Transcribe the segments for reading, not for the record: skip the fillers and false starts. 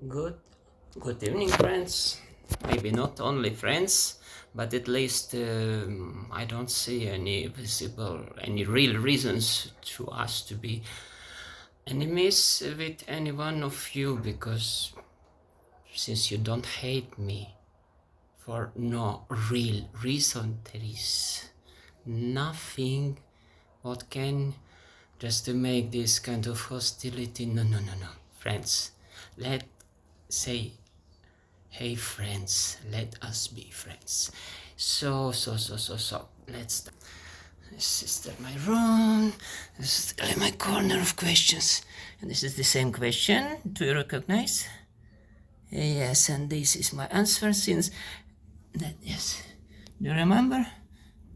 Good evening, friends. Maybe not only friends, but at least I don't see any real reasons to us to be enemies with any one of you, because since you don't hate me for no real reason, there is nothing what can just to make this kind of hostility. No, no, no, no, friends. Let's say, hey friends, let us be friends. So, let's start. This is my room. This is my corner of questions. And this is the same question. Do you recognize? Yes, and this is my answer since that, yes. Do you remember?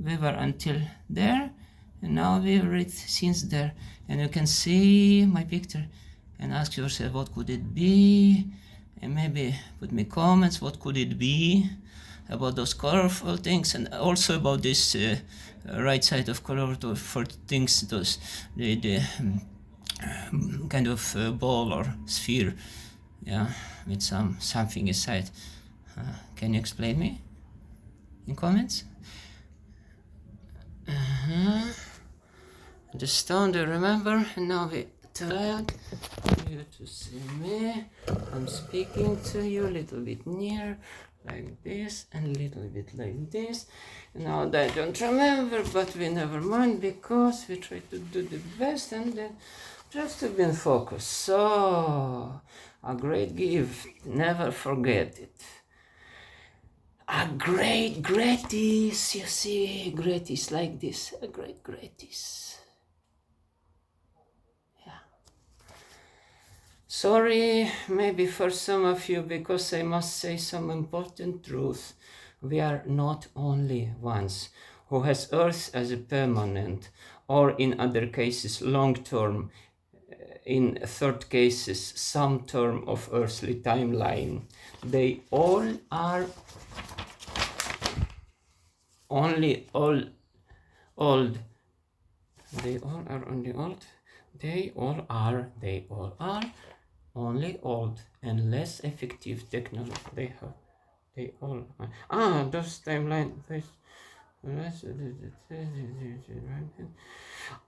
We were until there, and now we read since there. And you can see my picture and ask yourself what could it be, and maybe put me comments what could it be about those colorful things, and also about this right side of color for things, those the kind of ball or sphere, yeah, with something inside. Can you explain me in comments? The stone, do you remember? And now we tried you to see me. I'm speaking to you a little bit near, like this, and a little bit like this. Now I don't remember, but we never mind, because we try to do the best and then just to be in focus. So, a great gift, never forget it. A great gratis, you see, gratis like this, a great gratis. Yeah. Sorry, maybe for some of you, because I must say some important truth. We are not only ones who has Earth as a permanent, or in other cases long-term, in third cases some term of earthly timeline. They all are only old. They all are only old. They all are only old and less effective technology. They all are. Those timeline.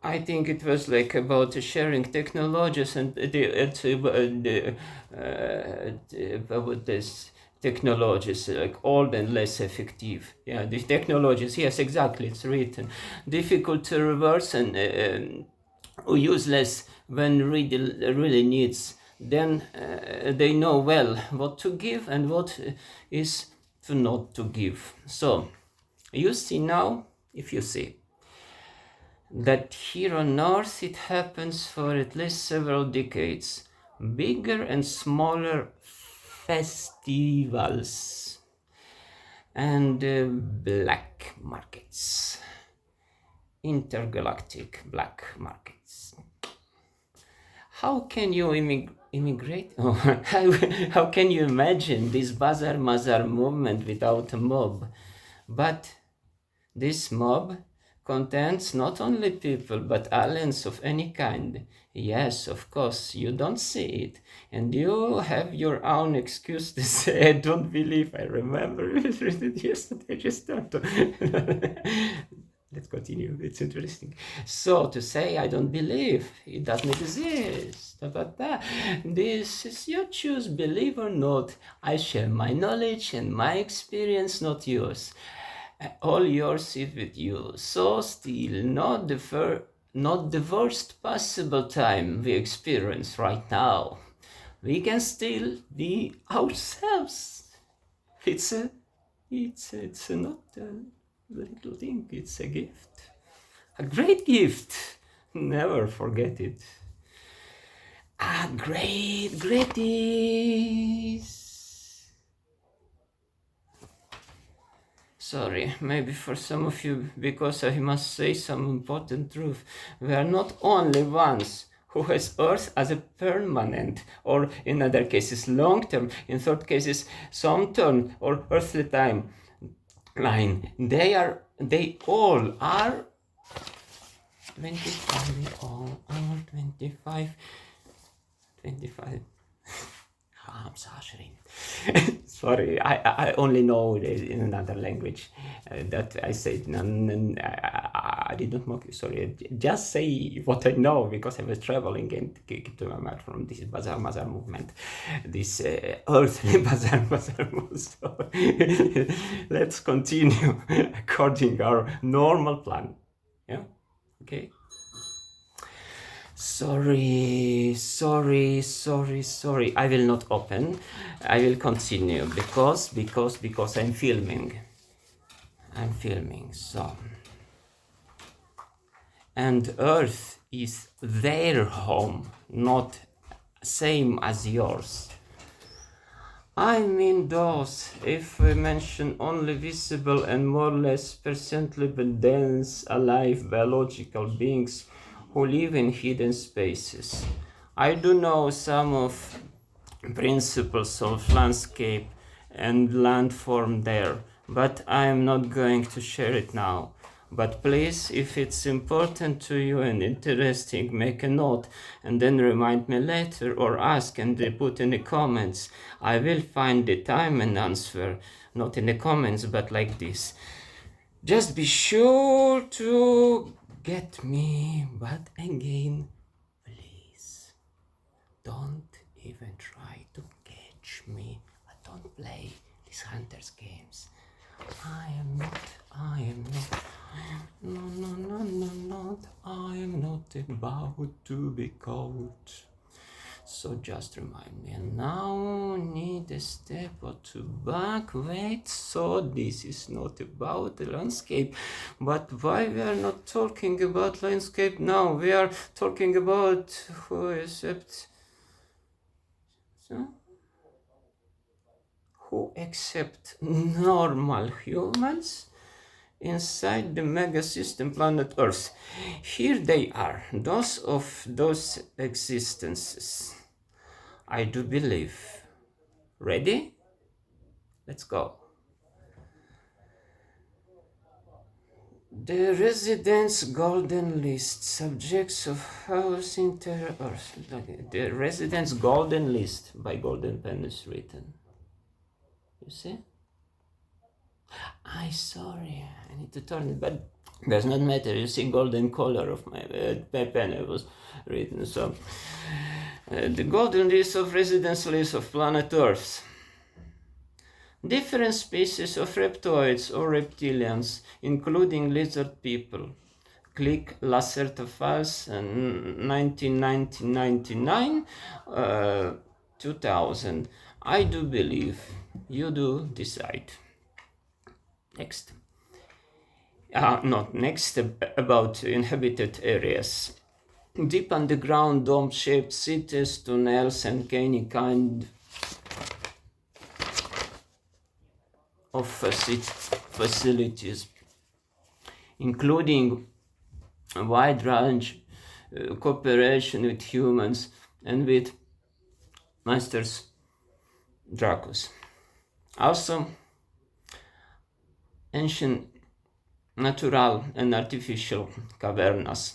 I think it was like about sharing technologies, and about this technologies like old and less effective. Yeah, the technologies. Yes, exactly. It's written. Difficult to reverse and useless when really needs. Then they know well what to give and what is to not to give. So you see now, if you see that here on Earth it happens for at least several decades, bigger and smaller festivals and black markets, intergalactic black markets. How can you immigrate? Oh, how can you imagine this Bazar Mazar movement without a mob? But this mob contains not only people but aliens of any kind. Yes, of course, you don't see it, and you have your own excuse to say, I don't believe. I remember it yesterday. Just don't. Let's continue. It's interesting. So to say I don't believe, it doesn't exist. But this is your choose, believe or not. I share my knowledge and my experience, not yours. All yours is with you. So still not the worst possible time we experience right now. We can still be ourselves. It's not a little thing. It's a gift, a great gift. Never forget it. A great gratis. Sorry, maybe for some of you, because I must say some important truth. We are not only ones who has Earth as a permanent, or in other cases long-term, in third cases some-term or earthly time line. They all are 25, they all are 25. sorry. Sorry, I only know in another language that I said. I did not mock you. Sorry, just say what I know because I was traveling and came to my mind from this Bazar Mazar movement, this earthly Bazar Mazar movement. So let's continue according our normal plan. Yeah. Okay. Sorry. I will not open. I will continue because I'm filming. So, and Earth is their home, not same as yours. I mean those, if we mention only visible and more or less percently but dense, alive biological beings who live in hidden spaces. I do know some of principles of landscape and landform there, but I am not going to share it now. But please, if it's important to you and interesting, make a note and then remind me later or ask and put in the comments. I will find the time and answer, not in the comments, but like this. Just be sure to get me, but again, please, don't even try to catch me. I don't play these hunters games. I am not, I am not about to be caught. So just remind me, and now need a step or two back. Wait, so this is not about the landscape, but why we are not talking about landscape now? We are talking about who accept, so who accept normal humans inside the mega system planet Earth. Here they are, those of those existences. I do believe. Ready? Let's go. The residents' golden list, subjects of house inter Earth. The residents' golden list by Golden Pen is written. You see? Sorry, I need to turn it, but does not matter. You see golden color of my pen. It was written. So the golden list of residence list of planet Earth. Different species of reptoids or reptilians, including lizard people. Click Lacerta files 1999, 2000. I do believe. You do decide. Next. Not next, about inhabited areas. Deep underground dome-shaped cities, tunnels, and any kind of facilities, including a wide range cooperation with humans and with masters Dracos. Also, ancient natural and artificial cavernas.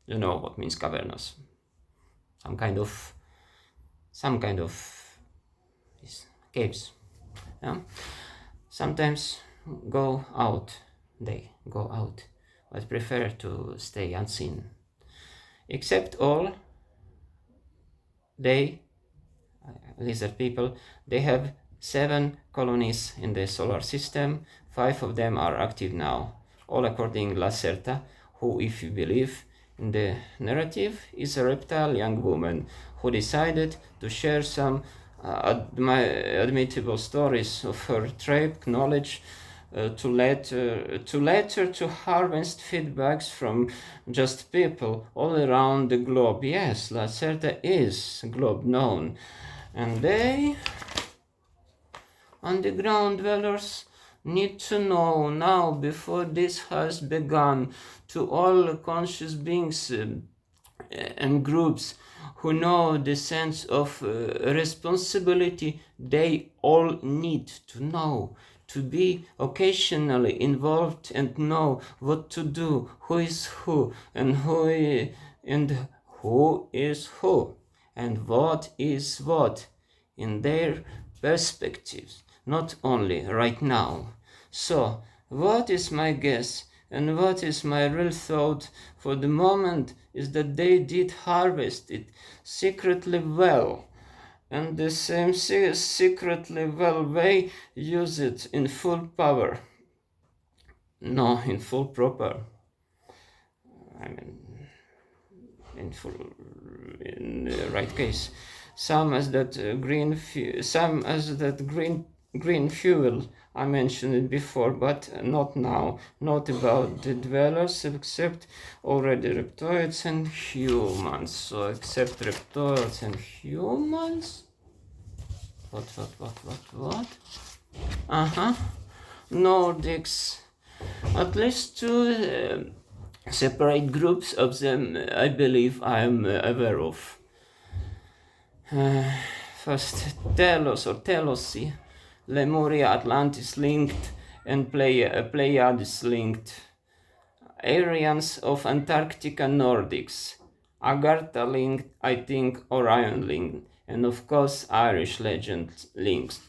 You know what means cavernas? Some kind of caves. Yeah? Sometimes they go out, but prefer to stay unseen. Except all lizard people, they have 7 colonies in the solar system. 5 of them are active now, all according Lacerta, who, if you believe in the narrative, is a reptile young woman who decided to share some admittable stories of her trade knowledge to later to harvest feedbacks from just people all around the globe. Yes, Lacerta is globe known, and they, underground dwellers, need to know now, before this has begun, to all conscious beings and groups who know the sense of responsibility they all need to know, to be occasionally involved and know what to do, who is who, and who is who, and what is what in their perspectives, not only right now. So, what is my guess and what is my real thought for the moment is that they did harvest it secretly well, and the same secretly well way use it in full power. No, in full proper. I mean, in full, in the right case. Some as that green fuel. I mentioned it before, but not now. Not about the dwellers, except already reptoids and humans. So except reptoids and humans. What? Uh-huh. Nordics. At least two separate groups of them, I believe I am aware of. First, Telos or Telosi, Lemuria, Atlantis linked, and Pleiades linked. Aryans of Antarctica Nordics, Agartha linked, I think Orion linked, and of course Irish legend links.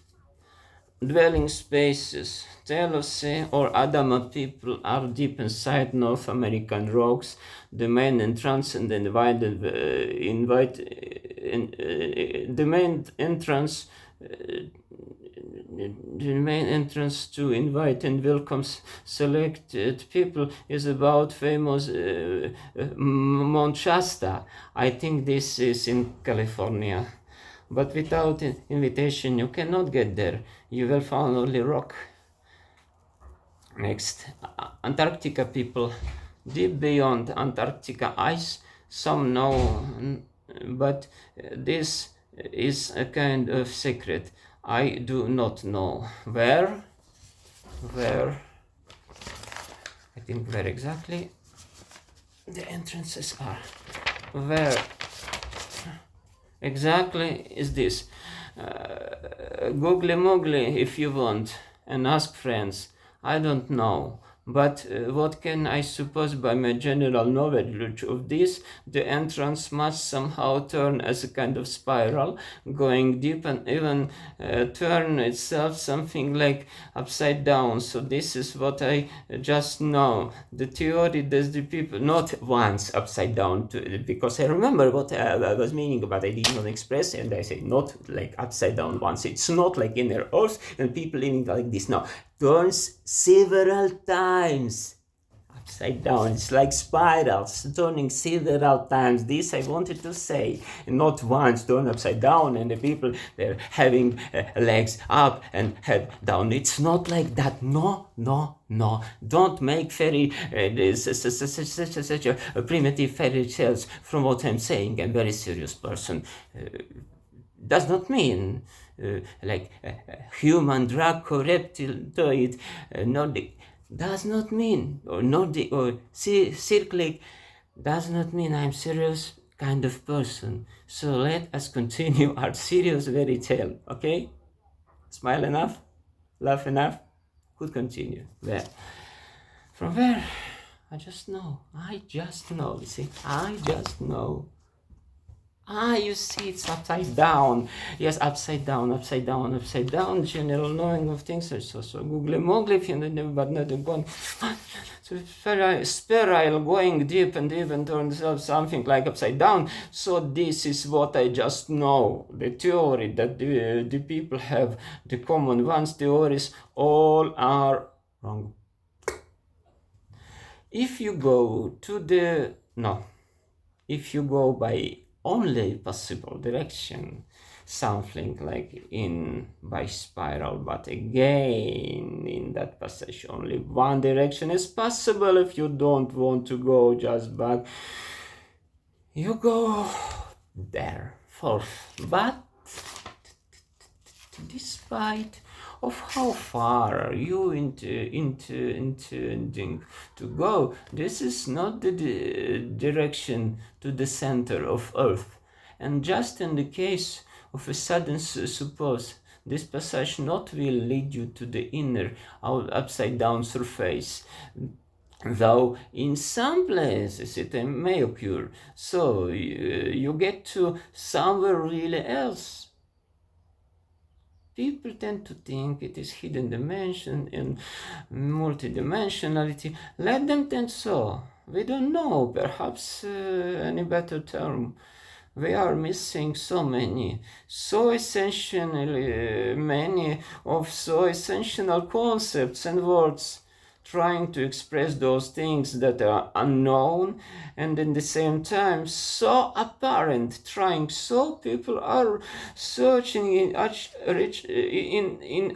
Dwelling spaces, Telose or Adama people are deep inside North American rocks. The main entrance and the main entrance the main entrance to invite and welcome selected people is about famous Mount Shasta. I think this is in California. But without invitation, you cannot get there. You will find only rock. Next, Antarctica people, deep beyond Antarctica ice. Some know, but this is a kind of secret. I do not know where. I think where exactly the entrances are. Where exactly is this? Google Moogly if you want and ask friends. I don't know. But what can I suppose by my general knowledge of this? The entrance must somehow turn as a kind of spiral, going deep and even turn itself something like upside down. So this is what I just know. The theory that the people, not once upside down, because I remember what I was meaning about I did not express, and I say not like upside down once. It's not like inner earth and people living like this. No, turns several times upside down. It's like spirals turning several times. This I wanted to say, not once turn upside down and the people they're having legs up and head down. It's not like that. No. Don't make such a primitive fairy tales from what I'm saying. I'm a very serious person. Does not mean like human draco reptiloid Nordic does not mean, or Nordic or cyclic does not mean I'm serious kind of person. So let us continue our serious fairy tale, okay? Smile enough, laugh enough, could continue. There. From where? I just know, you see, I just know. You see, it's upside down. Yes, upside down. General knowing of things. So Google Moogly, if you never, but not going. So spiral, going deep and even turns out something like upside down. So this is what I just know. The theory that the people have, the common ones, theories, all are wrong. If you go by only possible direction, something like in by spiral, but again in that passage only one direction is possible. If you don't want to go just back, you go there forth. But despite of how far are you intending to go, this is not the direction to the center of Earth. And just in the case of a sudden suppose this passage not will lead you to the inner upside down surface, though in some places it may occur. So you get to somewhere really else. People tend to think it is hidden dimension and multidimensionality. Let them think so. We don't know, perhaps any better term. We are missing so many, so essentially many of so essential concepts and words, trying to express those things that are unknown and in the same time so apparent, trying so people are searching in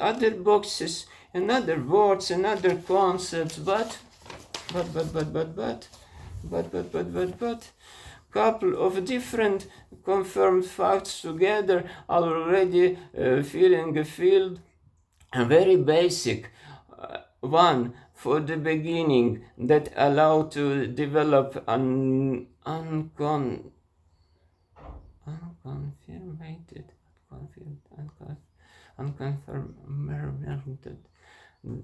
other boxes and other words and other concepts, but couple of different confirmed facts together are already filling a field, a very basic one for the beginning that allow to develop an unconfirmed,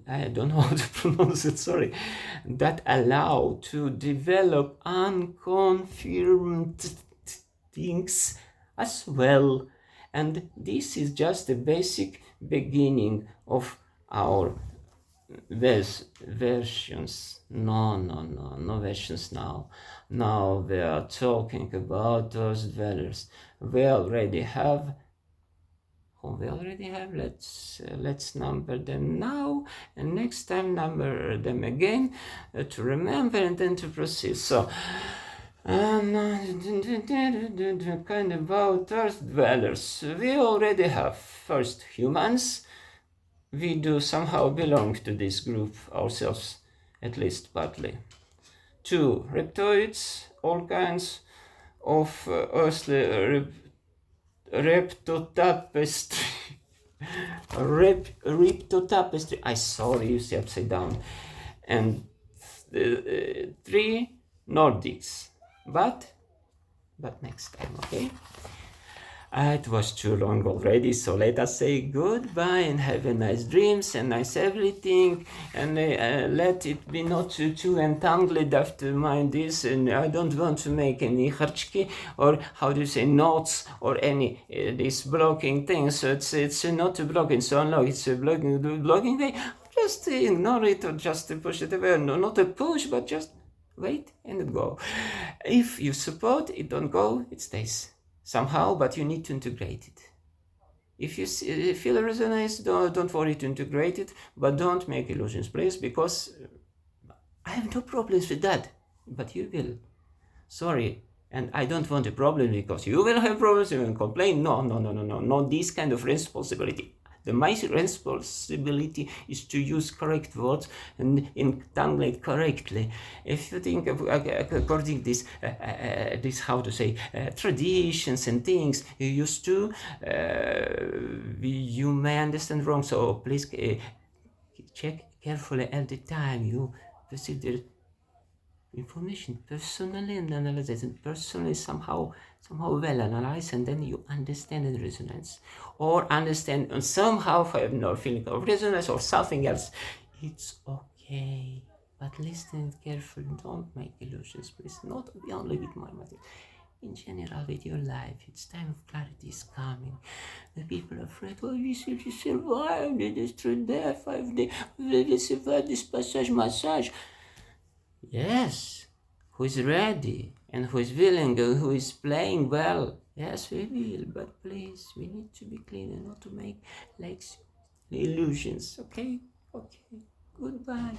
I don't know how to pronounce it, sorry, that allow to develop unconfirmed things as well. And this is just the basic beginning of our versions. No versions now. Now we are talking about those dwellers. We already have let's number them now, and next time number them again to remember and then to proceed. So kind about earth dwellers. We already have first humans. We do somehow belong to this group ourselves, at least partly. 2 reptoids, all kinds of earthly reptotapestry. Reptotapestry. I saw you see upside down. And 3 Nordics. But next time, okay? It was too long already, so let us say goodbye and have a nice dreams and nice everything, and let it be not too entangled after mind this, and I don't want to make any harchki, or how do you say, notes, or any these blocking things, so it's not a blocking, so no, it's a blocking way, just ignore it, or just push it away, no, not a push, but just wait and go. If you support, it don't go, it stays. Somehow, but you need to integrate it. If you feel a resonance, don't worry to integrate it, but don't make illusions, please, because I have no problems with that, but you will. Sorry, and I don't want a problem because you will have problems, you will complain. No, this kind of responsibility. My responsibility is to use correct words and entangle it correctly. If you think of, according to this how to say, traditions and things you used to, you may understand wrong. So please check carefully at the time you visit the information personally and analyze it, and personally somehow well analyze, and then you understand the resonance, or understand and somehow have no feeling of resonance or something else. It's okay, but listen carefully, don't make illusions, please, not only with my material, in general with your life. It's time of clarity is coming. The people are afraid, oh, we survived this through death, we survived this passage massage. Yes, who is ready and who is willing and who is playing well. Yes, we will, but please, we need to be clean and not to make like illusions. Okay, goodbye.